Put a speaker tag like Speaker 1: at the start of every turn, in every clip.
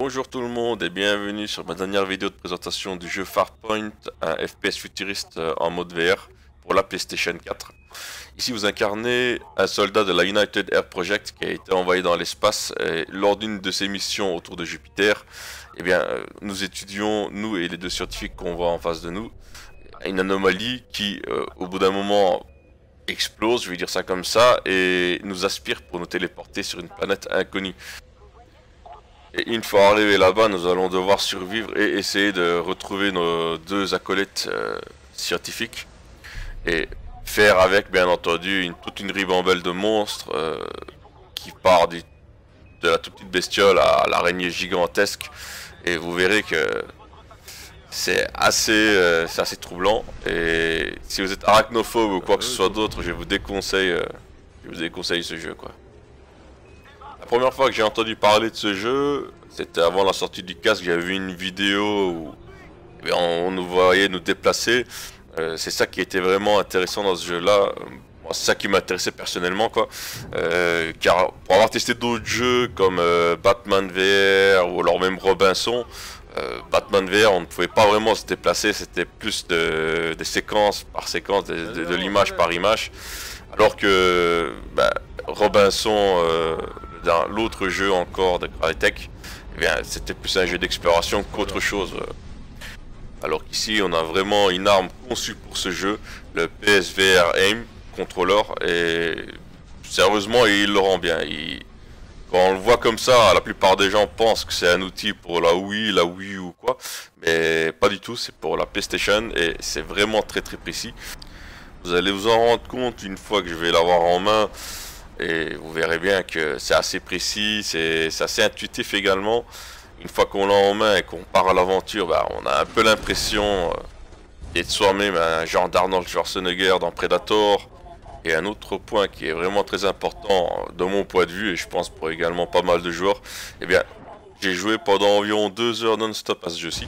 Speaker 1: Bonjour tout le monde et bienvenue sur ma dernière vidéo de présentation du jeu Farpoint, un FPS futuriste en mode VR pour la PlayStation 4. Ici vous incarnez un soldat de la United Air Project qui a été envoyé dans l'espace et lors d'une de ses missions autour de Jupiter, nous étudions, nous et les deux scientifiques qu'on voit en face de nous, une anomalie qui au bout d'un moment explose, je vais dire ça comme ça, et nous aspire pour nous téléporter sur une planète inconnue. Et une fois arrivé là-bas, nous allons devoir survivre et essayer de retrouver nos deux acolytes scientifiques et faire avec, bien entendu, toute une ribambelle de monstres qui part de la toute petite bestiole à l'araignée gigantesque. Et vous verrez que c'est assez troublant. Et si vous êtes arachnophobe ou quoi que ce soit d'autre, je vous déconseille ce jeu, quoi. La première fois que j'ai entendu parler de ce jeu, c'était avant la sortie du casque. J'avais vu une vidéo où on nous voyait nous déplacer. C'est ça qui était vraiment intéressant dans ce jeu-là. C'est ça qui m'intéressait personnellement, quoi. Car pour avoir testé d'autres jeux comme Batman VR ou alors même Robinson, Batman VR, on ne pouvait pas vraiment se déplacer. C'était plus des séquences par séquence, de l'image par image. Alors que Robinson, dans l'autre jeu encore de Crytek, c'était plus un jeu d'exploration qu'autre chose. Alors qu'ici, on a vraiment une arme conçue pour ce jeu, le PSVR Aim Controller, et sérieusement, il le rend bien. Quand on le voit comme ça, la plupart des gens pensent que c'est un outil pour la Wii U ou quoi, mais pas du tout, c'est pour la PlayStation, et c'est vraiment très précis. Vous allez vous en rendre compte une fois que je vais l'avoir en main. Et vous verrez bien que c'est assez précis, c'est assez intuitif également. Une fois qu'on l'a en main et qu'on part à l'aventure, on a un peu l'impression d'être soi-même un genre d'Arnold Schwarzenegger dans Predator. Et un autre point qui est vraiment très important de mon point de vue, et je pense pour également pas mal de joueurs, j'ai joué pendant environ 2 heures non-stop à ce jeu-ci.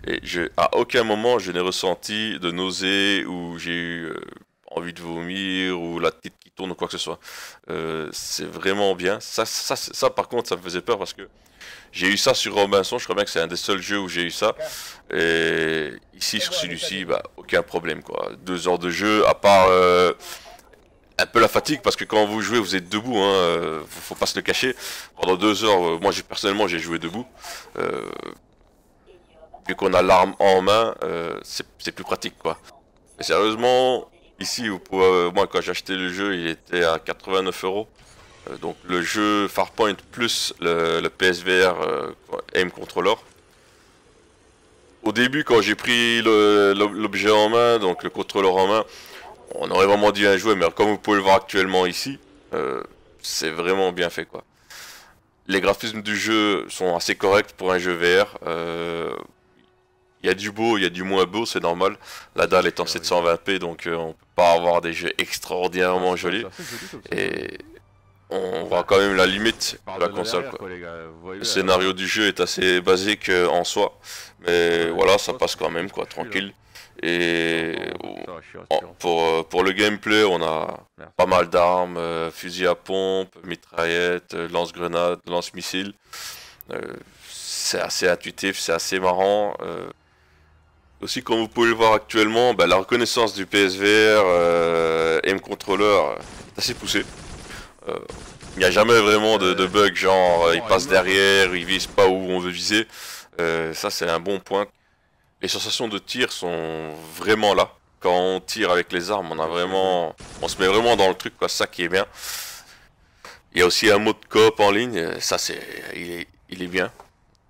Speaker 1: Et à aucun moment je n'ai ressenti de nausée ou j'ai eu envie de vomir ou la tête qui tourne ou quoi que ce soit. C'est vraiment bien. Ça par contre ça me faisait peur parce que j'ai eu ça sur Robinson, je crois bien que c'est un des seuls jeux où j'ai eu ça. Et ici sur celui-ci, aucun problème quoi. 2 heures de jeu, à part un peu la fatigue parce que quand vous jouez vous êtes debout, hein, faut pas se le cacher. Pendant 2 heures, moi personnellement j'ai joué debout. Euh, Vu qu'on a l'arme en main, c'est plus pratique quoi. Mais sérieusement, ici, moi quand j'ai acheté le jeu, il était à 89 euros. Donc le jeu Farpoint plus le PSVR Aim Controller. Au début, quand j'ai pris l'objet en main, donc le contrôleur en main, on aurait vraiment dit un jouet, mais comme vous pouvez le voir actuellement ici, c'est vraiment bien fait quoi. Les graphismes du jeu sont assez corrects pour un jeu VR. Il y a du beau, il y a du moins beau, c'est normal. La dalle est en 720p, donc on peut pas avoir des jeux extraordinairement jolis. Et on voit quand même la limite de la console, quoi. Le scénario du jeu est assez basique en soi, mais voilà, ça passe quand même, quoi, tranquille. Et pour le gameplay, on a pas mal d'armes, fusil à pompe, mitraillette, lance-grenades, lance-missiles. C'est assez intuitif, c'est assez marrant. Aussi, comme vous pouvez le voir actuellement, la reconnaissance du PSVR Aim Controller est assez poussée. Il n'y a jamais vraiment de bug, genre il passe derrière, il vise pas où on veut viser. Ça, c'est un bon point. Les sensations de tir sont vraiment là. Quand on tire avec les armes, on se met vraiment dans le truc, quoi. Ça qui est bien. Il y a aussi un mode coop en ligne. Ça, il est bien.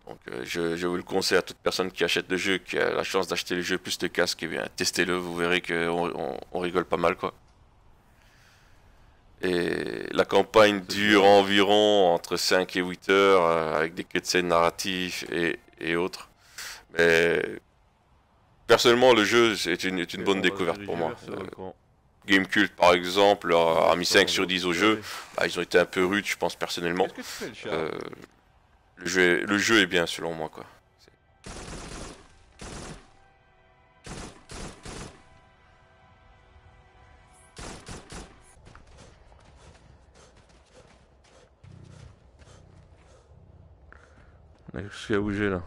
Speaker 1: Donc je vous le conseille à toute personne qui achète le jeu, qui a la chance d'acheter le jeu plus de casque, testez-le, vous verrez qu'on rigole pas mal quoi. Et la campagne dure environ entre 5 et 8 heures avec des cutscenes narratifs et autres. Mais personnellement le jeu est une bonne découverte pour moi. Gamecult par exemple a mis 5 sur 10 au jeu, ils ont été un peu rudes je pense personnellement. Euh, le jeu est bien selon moi quoi. Qu'est-ce qui a bougé là?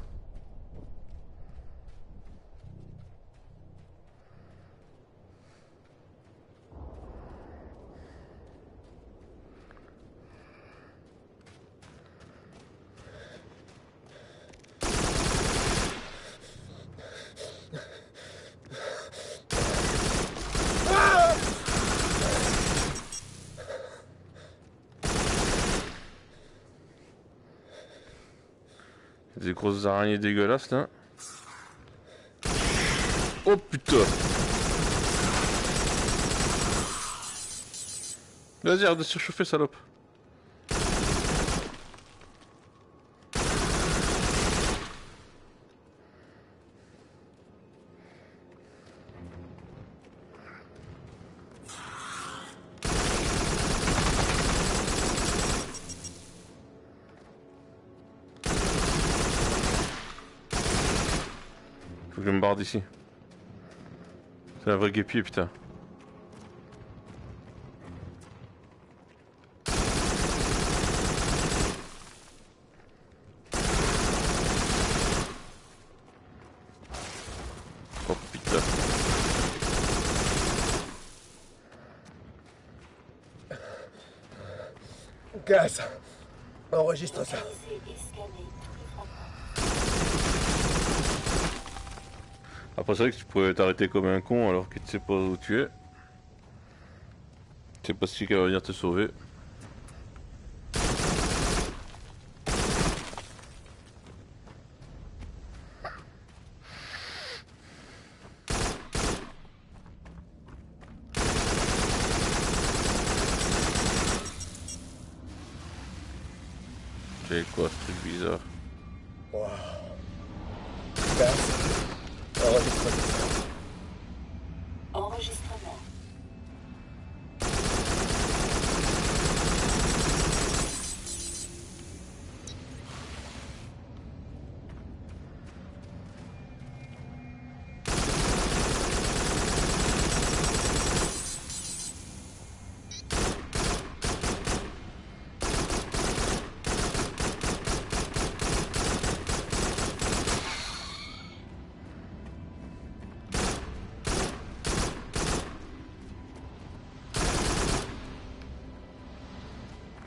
Speaker 1: Des grosses araignées dégueulasses là. Oh putain! Vas-y, arrête de surchauffer, salope! Faut que je me barre d'ici. C'est un vrai guépier, putain. Oh putain.
Speaker 2: Gaz, enregistre ça.
Speaker 1: Après c'est vrai que tu pourrais t'arrêter comme un con alors que tu sais pas où tu es. Tu sais pas si quelqu'un va venir te sauver. C'est quoi ce truc bizarre?
Speaker 2: Wow. Gaz, enregistre ça.
Speaker 3: Enregistrement.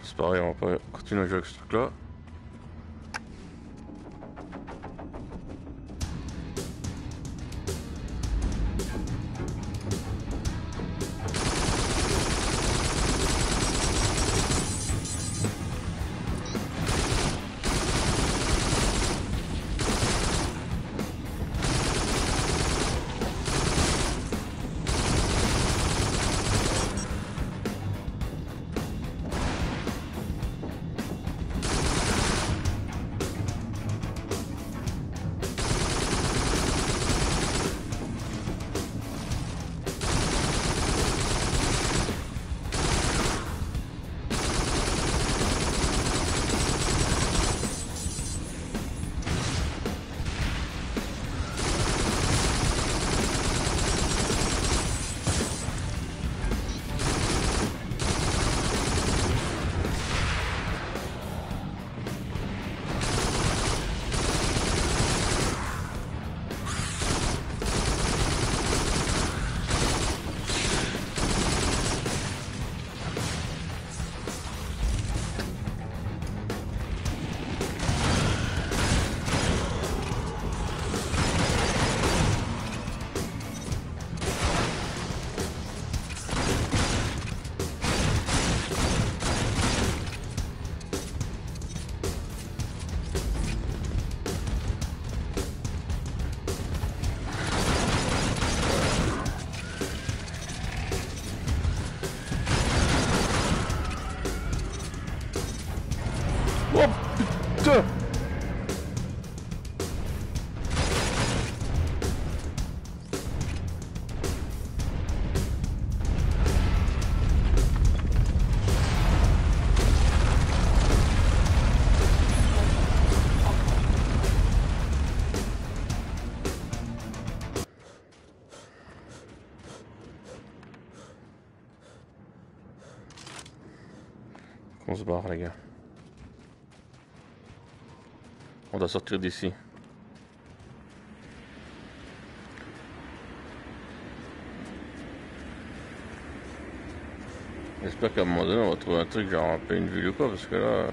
Speaker 1: C'est pareil, on va pas continuer à jouer avec ce truc là. Oh putain! On se barre les gars. On doit sortir d'ici. J'espère qu'à un moment donné on va trouver un truc genre un peu une ville ou quoi parce que là...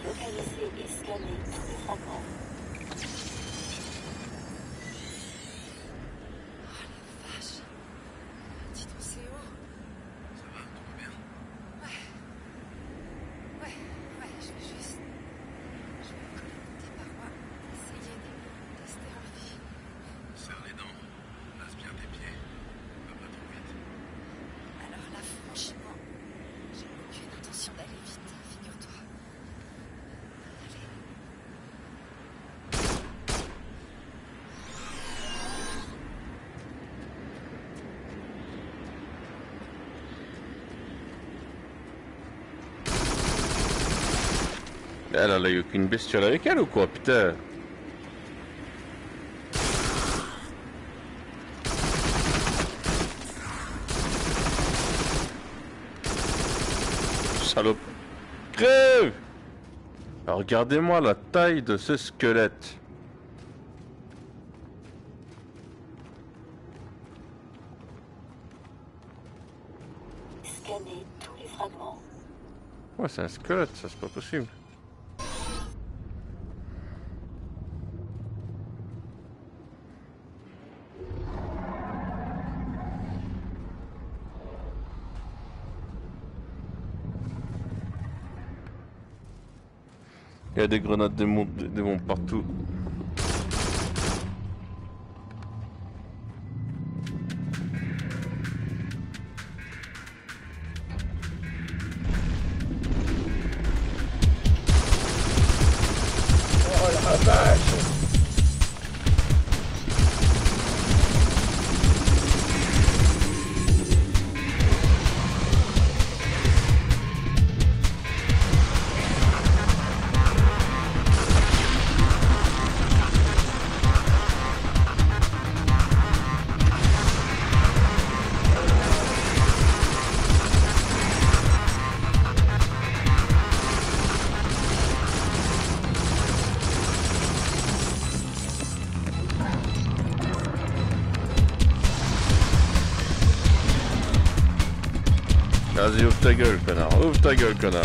Speaker 3: Localiser et scanner tous les fragments.
Speaker 1: Elle a eu aucune bestiole avec elle ou quoi, putain? Salope. Crève! Alors regardez-moi la taille de ce squelette.
Speaker 3: Scanner tous les fragments.
Speaker 1: Ouais, c'est un squelette, ça c'est pas possible. Il y a des grenades démons partout.
Speaker 2: Oh la vache!
Speaker 1: Vas-y, ouvre ta gueule, connard. Ouvre ta gueule, connard.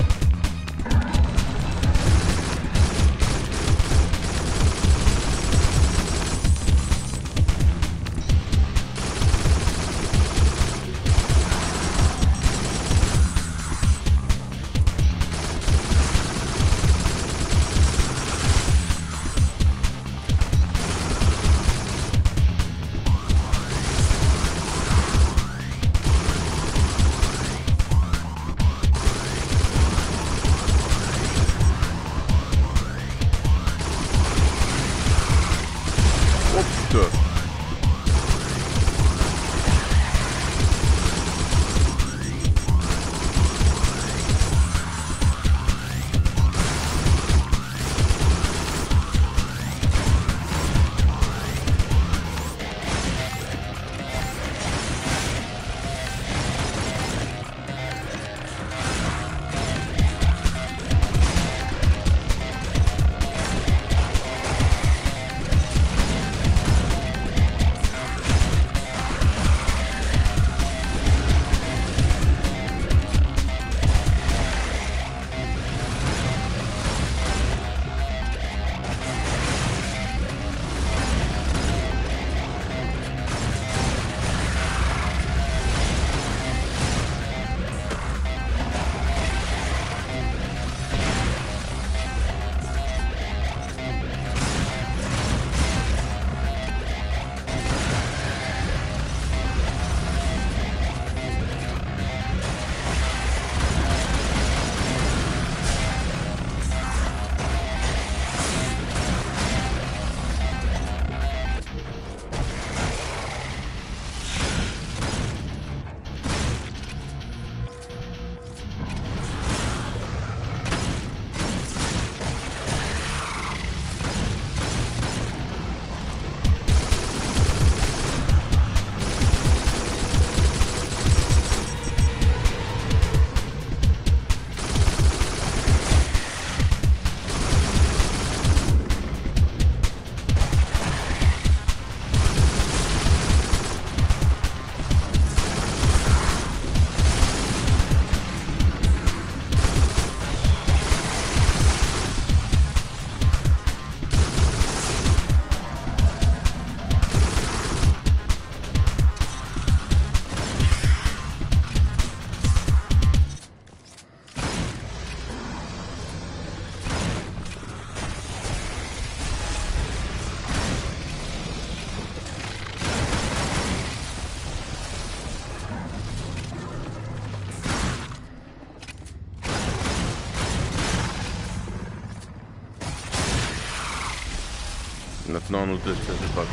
Speaker 1: Maintenant, nous deux, c'est pas grave.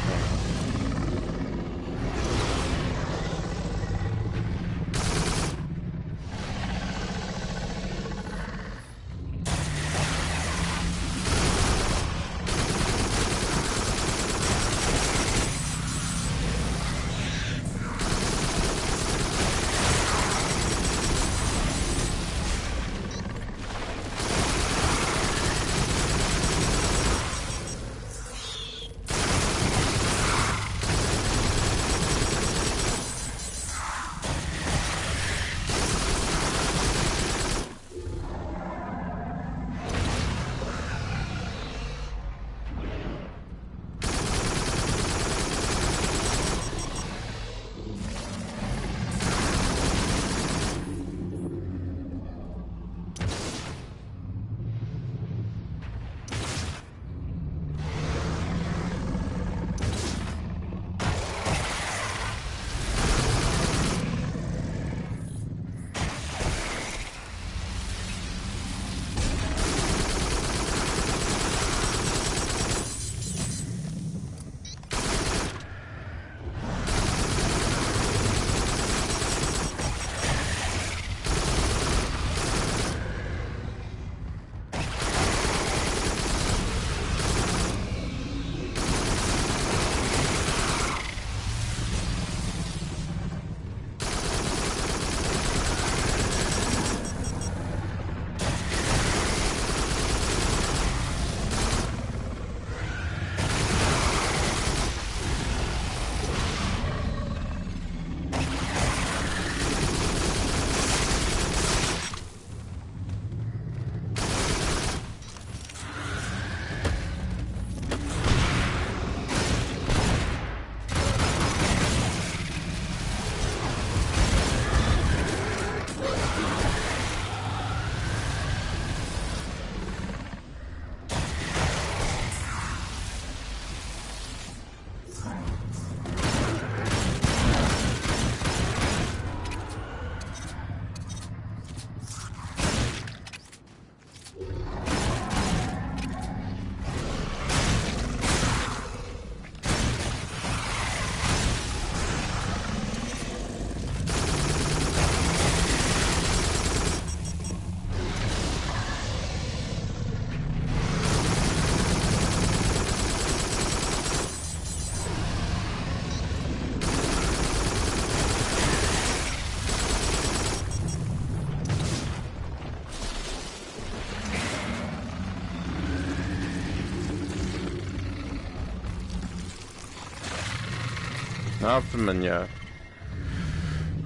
Speaker 1: Ah, peu de manière.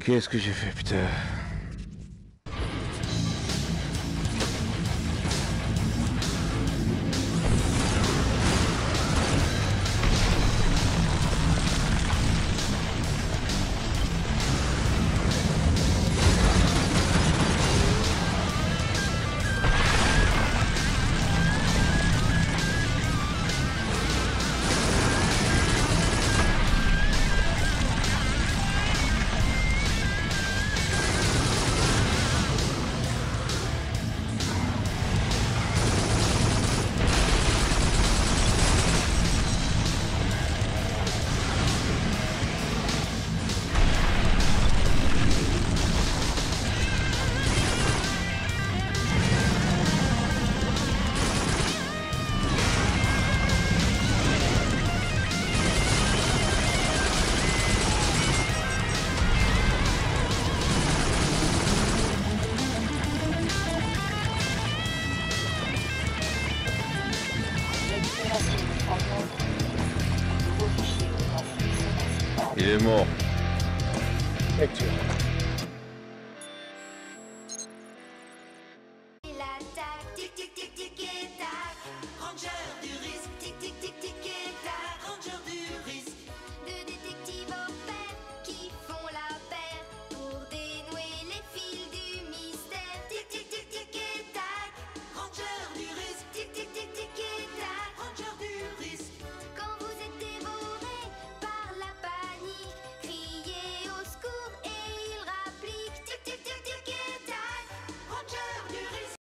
Speaker 1: Qu'est-ce que j'ai fait, putain? Il est mort.
Speaker 2: Lecture.